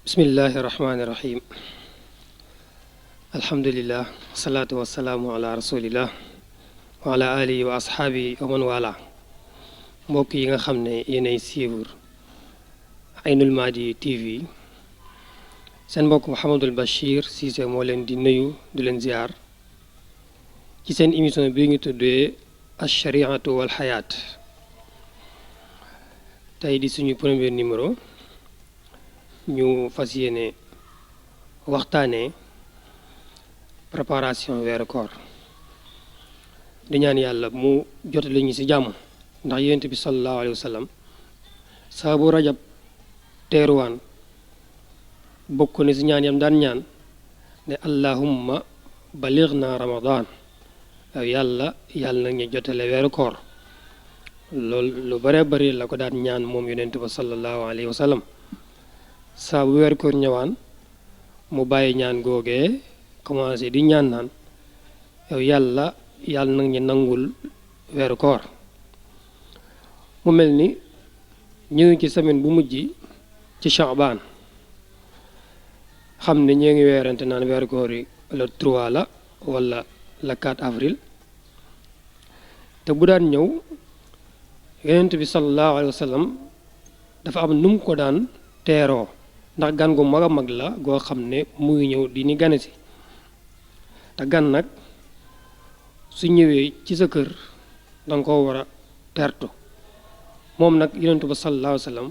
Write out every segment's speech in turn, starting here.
bismillahi irrahmani irrahim alhamdulillah wasalaatu wasalaamu ala rasulillah wa ala alihi wa ashaabi wa man wala mbokk yi nga xam ne yéenay suivre Aynul Madi TV seen mbokk Mouhamadul Bachir Cissé moo leen di nuyu di leen ziar ci seen émission bi ngi tuddee ash-shariatu wal xayaat tey di suñu premier numéro ñu fas yéene waxtaanee préparation weeru koor di ñaan yàlla mu jotali ñu ci jàmm ndax yonent bi sallallahu alayhi wa sallam saa bu rajab teeruwaan bokk ne ci ñaan yam daan ñaan ne allahumma balighna ramadan yow yàlla na ñu jotale weeru koor loolu lu bare bari la ko daan ñaan moom yonent ba sallallahu alayhi wa sallam saa bu weeru koor ñëwaan mu bàyyi ñaan googee commencé di ñaan naan yow yàlla nag ñu nangul weeru koor mu mel ni ñu ngi ci semaine bu mujj ci Sha'ban xam ne ñu ngi weerante naan weeru koor yi le 3 la wala le 4 avril te bu daan ñëw yonent bi sallallahu alayhi wa sallam dafa am nu mu ko daan teeroo ndax gan gu mag a mag la goo xam ne mu ngi ñëw di ni gane si te gan nag su ñëwee ci sa kër danga ko war a tertu moom nag yonent ba sallallahu alayhi wa sallam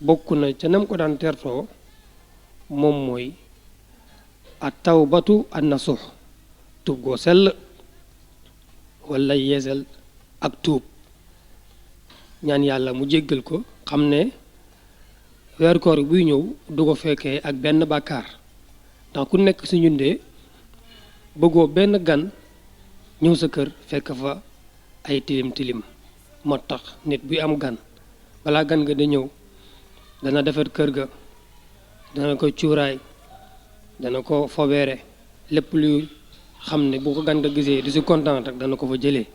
bokk na ca nam ko daan tertoo moom mooy at tawbatu an nasuux tuub goo sell wala yeesal ak tuub ñaan yàlla mu jéggal ko xam ne weeru koor buy ñëw du ko fekkee ak benn bàkkaar ndax ku nekk si ñun de bëggoo benn gan ñëw sa kër fekk fa ay tilim tilim moo tax nit buy am gan balaa gan nga da ñëw dana defar kër ga dana ko cuuraay dana ko fobeere lépp luy xam ne bu ko gan nga gisee du si kontaan rek dana ko fa jëlee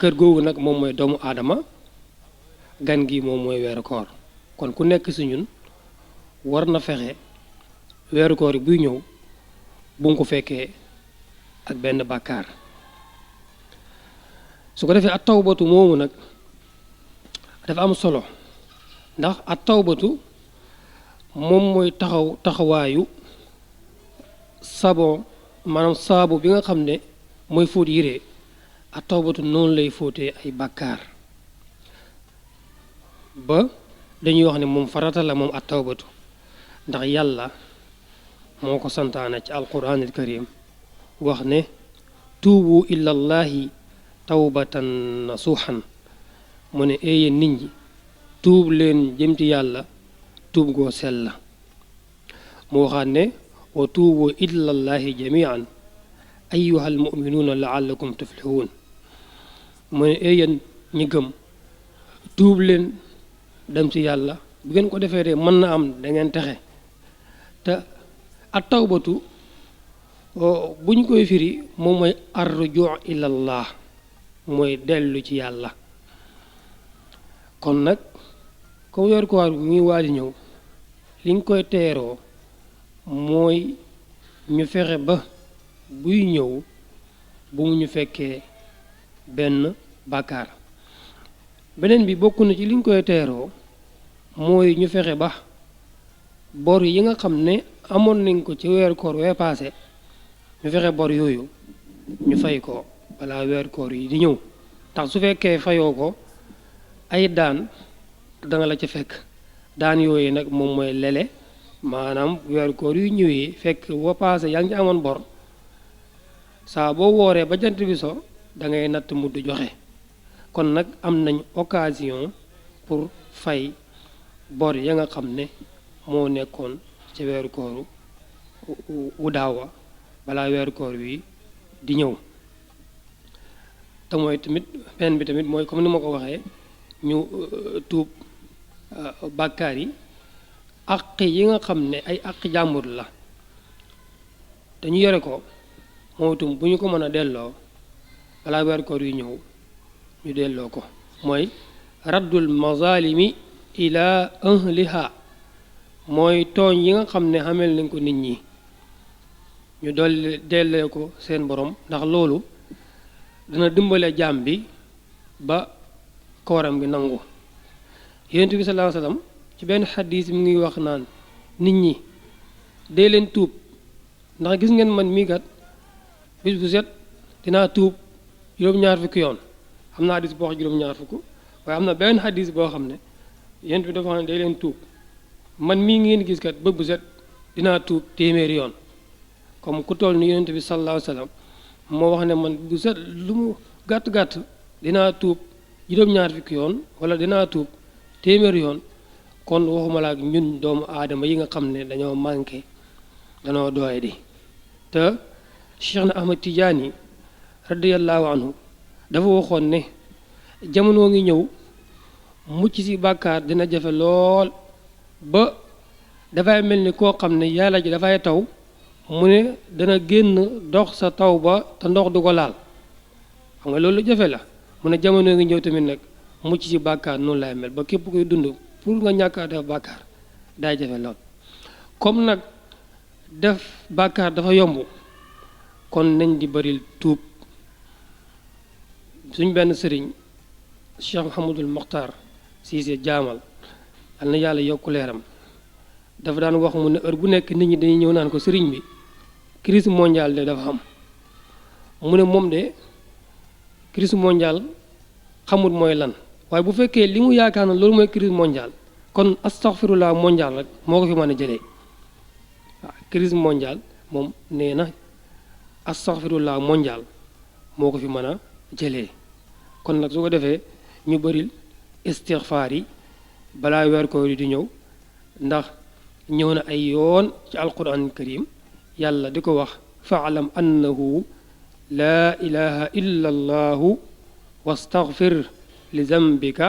kër googu nag moom mooy doomu aadama gan gi moom mooy weeru koor kon ku nekk si ñun war na fexe weeru koor yi buy ñëw bu nga ko fekkee ak benn bàkkaar su ko defee at tawbatu moomu nag dafa am solo ndax at tawbatu moom mooy taxawaayu sabon maanaam saabu bi nga xam ne mooy fóot yére at tawbatu noonu lay fóotee ay bàkkaar ba dañuy wax ne moom farata la moom at tawbatu ndax yàlla moo ko santaane ci alquran al karim wax ne tuubu ilallahi tawbatan nasuuxan mu ne yéen nit ñi tuub leen jëm ci yàlla tuub goo sell la mu waxaat ne wa tuubu ilallahi jamian ayuha almuminuuna laallakum tuflixuun mu ne yéen ñi gëm tuub leen dem ci yàlla bu ngeen ko defee de mën na am da ngeen texe te at tawbatu bu ñu koy firi moom mooy arrujuu ilallah mooy dellu ci yàlla kon nag comme weeru koor bi muy waali ñëw li nga koy teeroo mooy ñu fexe ba buy ñëw bu mu ñu fekkee benn bàkkaar beneen bi bokk na ci li nga koy teeroo mooy ñu fexe ba bor yi nga xam ne amoon nañ ko ci weeru koor wee paase ñu fexe bor yooyu ñu fay ko balaa weeru koor yi di ñëw ndax su fekkee fayoo ko ay daan danga la ca fekk daan yooyu nag moom mooy lele maanaam weeru koor yu ñëwee fekk wa paase yaa ngi ci amoon bor saa boo wooree ba jant bi so da ngay natt mudd joxe kon nag am nañ occasion pour fay bor ya nga xam ne moo nekkoon ci weeru kooru wu daawa balaa weeru koor wi di ñëw te mooy tamit benn bi tamit mooy comme ni ma ko waxee ñu tuub bàkkaar yi àq yi nga xam ne ay àq jàmbur la te ñu yore ko moo itam bu ñu ko mën a delloo balaa weeru koor wi ñëw ñu delloo ko mooy raddul mazalimi ila ahliha mooy tooñ yi nga xam ne xamel nañ ko nit ñi ñu dolli dellee ko seen borom ndax loolu dana dimbale jaam bi ba kooram gi nangu. Yonent bi sallallahu alayhi wasallam ci benn xadis mi ngi wax naan nit ñi dee leen tuub ndax gis ngeen man mii kat bis bu set dinaa tuub juróom-ñaar fukki yoon. am na xadis boo wax juróom-ñaar fukk waaye am na benn xadis boo xam ne Yonent bi dafa xam ne dee leen tuub man mii ngeen gis kat bët bu set dinaa tuub téeméeri yoon. comme ku toll ni Yonent bi sallallahu alayhi wasallam moo wax ne man bu set lu mu gàtt-gàtt dinaa tuub juróom-ñaar fukki yoon wala dinaa tuub téeméeri yoon kon waxuma la ak ñun doomu aadama yi nga xam ne dañoo manqué dañoo doye di te Cheikh na Ahmad Tidiane radiyallahu anhu dafa waxoon ne jamono ngi ñëw mucc ci bàkkaar dina jafe lool ba dafay mel ni koo xam ne yàlla ji dafay taw mu ne dana génn dox sa taw ba te ndox du ko laal xam nga loolu jafe la mu ne jamono ngi ñëw tamit nag mucc ci bàkkaar noonu lay mel ba képp koy dund pour nga ñàkk a def bàkkaar day jafe lool. comme nag def bàkkaar dafa yomb kon nañ di bari tuub suñ benn sëriñ Cheikh Mouhamadul Mokhtar Cissé jaamal al na yàlla yokku leeram dafa daan wax mu ne heure bu nekk nit ñi dañuy ñëw naan ko sëriñ bi crise mondiale de dafa am mu ne moom de crise mondiale xamul mooy lan waaye bu fekkee li mu yaakaar na loolu mooy crise mondiale kon astaghfirullah mondial rek moo ko fi mën a jëlee waaw crise mondiale moom nee na astaghfirullah mondial moo ko fi mën a jëlee kon nag su ko defee ñu bëril istighfar yi balaa weer koor di ñëw ndax ñëw na ay yoon ci alquran karim yàlla di ko wax fa'lam annahu laa ilaha illa allahu wastaghfir li zambika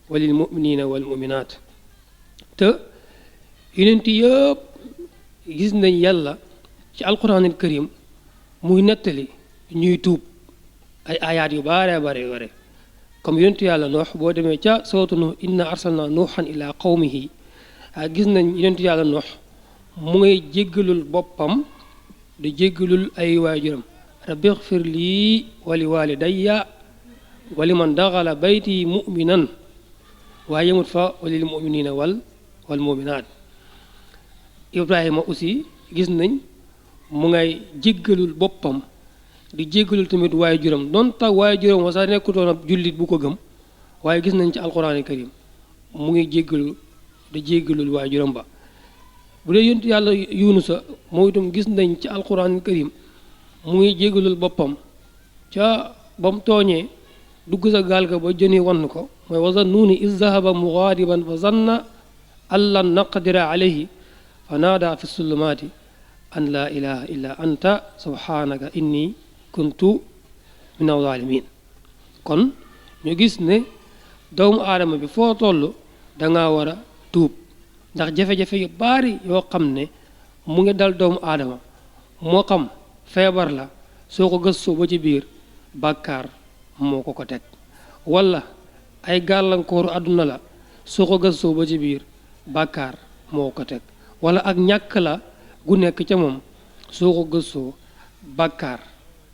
wa lil muminina wal muminat te yonent yëpp gis nañ yàlla ci alquran karim muy nettali ñuy tuub ay ayaat yu bare bare comme yonent yàlla noox boo demee ca sootu nuux inna arsalna nuuxan ila qawmihi gis nañ yonent yàlla noox mu ngay jéggalul boppam di jéggalul ay waajuram rabbi xfir lii wali walidayya wali man daxala bayti muminan waaye yemut fa walil muminina wal muminaat Ibrahima aussi gis nañ mu ngay jéggalul boppam di jéggalul tamit waajuram doon tax waajuram wa sax nekkutoon ab jullit bu ko gëm waaye gis nañ ci alquraan karim mu ngi jéggalu di jéggalul waajuram ba bu dee yonent yàlla Yunusa moo itam gis nañ ci alquraan karim mu ngi jéggalul boppam ca ba mu tooñee dugg sa gaal ga ba jëni wann ko mooy wa zannuuni iz zahaba mugaadiban fa zanna an lan naqdira alayhi fa naada fi sulumaati an laa ilaha illa anta subhanaka inni kuntu min az-zalimin kon ñu gis ne doomu aadama bi foo toll danga war a tuub ndax jafe-jafe yu bari yoo xam ne mu ngi dal doomu aadama moo xam feebar la soo ko gëstoo ba ci biir bàkkaar moo ko teg wala ay gàllankooru àdduna la soo ko gëstoo ba ci biir bàkkaar moo ko teg wala ak ñàkk la gu nekk ca moom soo ko gëstoo bàkkaar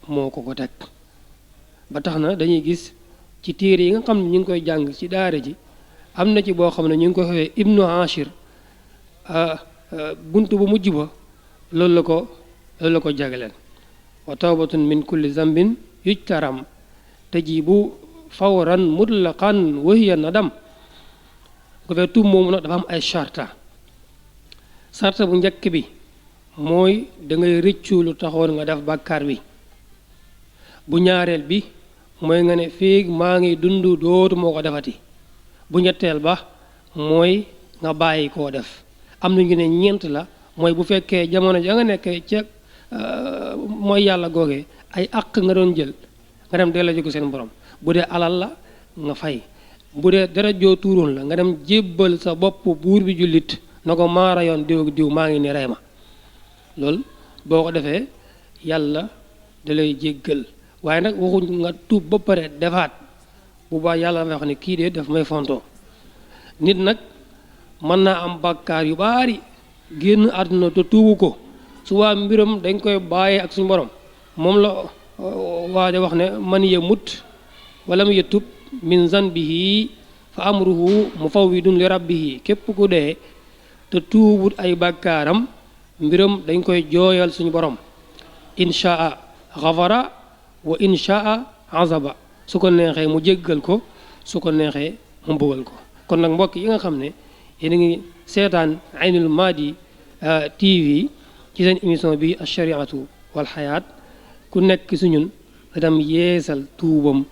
moo ko teg ba tax na dañuy gis ci téere yi nga xam ne ñu ngi koy jàng ci daara ji am na ci boo xam ne ñu ngi ko xewee ibnu ashir buntu bu mujj ba loolu la ko jagleen wa tawbatun min kulli zambin yujtaram tajibu fawran mutlaqan wa hiya nadam ko fee tuub moomu nag dafa am ay sarta bu njëkk bi mooy da ngay rëccu lu taxoon nga def bàkkaar bi bu ñaareel bi mooy nga ne féeg maa ngi dund dootu moo ko defati bu ñetteel ba mooy nga bàyyi koo def am na ñu ne ñeent la mooy bu fekkee jamono ja nga nekkee ca mooy yàlla googee ay àq nga doon jël nga dem delloo ji ko seen borom bu dee alal la nga fay bu dee dara joo tuuroon la nga dem jébbal sa bopp buur bi jullit na ko maara yoon diw ak diw maa ngi ni rey ma loolu boo ko defee yàlla da lay jéggal waaye nag waxuñ nga tuub ba pare defaat bu baax yàlla dafay wax ne kii de daf may fontoo nit nag mën naa am bàkkaar yu baari génn àdduna te tuubu ko su waa mbiram dañ koy bàyyee ak suñu borom moom la waaja wax ne man yamut walam yatub min zanbihi fa amruhu mufawwidun li rabbihi képp ku dee te tuubut ay bàkkaaram mbiram dañ koy jooyal suñu borom inshaa xafara wa inshaa azaba su ko neexee mu jéggal ko su ko neexee mu mbugal ko kon nag mbokk yi nga xam ne yéen a ngi seetaan Aynul Maadi TV ci seen émission bi ashariatu wal xayaat ku nekk su ñun dam yeesal tuubam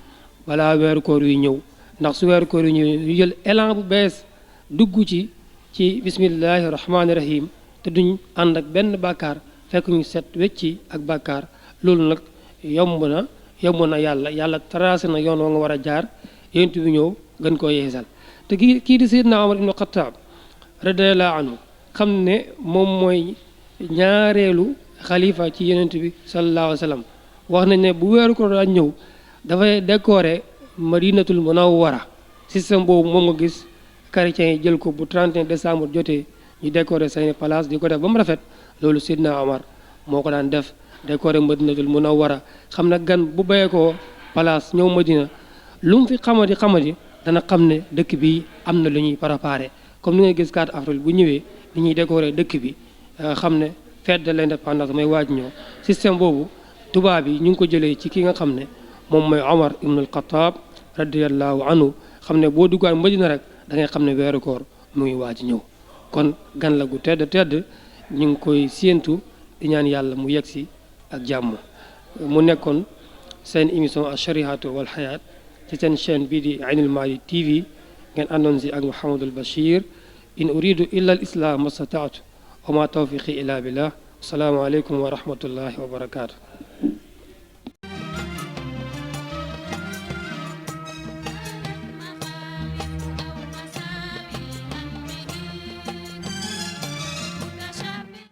balaa weeru koor yu ñëw ndax su weeru koor yu ñëw yu jël élan bu bees dugg ci bismillahi rahmaani rahim te duñ ànd ak benn bàkkaar fekk ñu set wecci ak bàkkaar loolu nag yomb na yàlla tracé na yoon wa nga war a jaar yonent bi ñëw gën koo yeesal te kii di Seydina Omar ibnu Xattaab radiyallahu anhu xam ne moom mooy ñaareelu xalifa ci yonent bi sallallahu alayhi wa sallam wax nañ ne bu weeru ko daan ñëw dafay décorer madinatul munawwara système boobu moom nga gis chrétiens yi jël ko bu 31 décembre jotee ñu décorer seeni place di ko def ba mu rafet loolu Seydina Omar moo ko daan def décorer madinatul munawwara xam na gan bu bayee ko place ñëw Madina lu mu fi xamadi dana xam ne dëkk bi am na lu ñuy préparé comme ni ngay gis 4 avril bu ñëwee ni ñuy décorer dëkk bi xam ne fête de l'indépendance may waaj ñëw système boobu tubaab yi ñu ngi ko jëlee ci ki nga xam ne moom mooy Omar ibnul Xataab radiyallahu anhu xam ne boo duggaan Madina rek da ngay xam ne weeru koor mu ngi waaj ñëw kon gan la gu tedd ñu ngi koy séentu di ñaan yàlla mu yegg si ak jàmm mu nekkoon seen émission ashariatu wal xayaat ci seen chaîne bii di Aynul Maadi TV ngeen àndoon si ak Mouhamadul Bachir in uridu illa al islam mastataatu wa ma tawfiqi illa billah assalaamu aleykum wa rahmatullahi wa barakaatu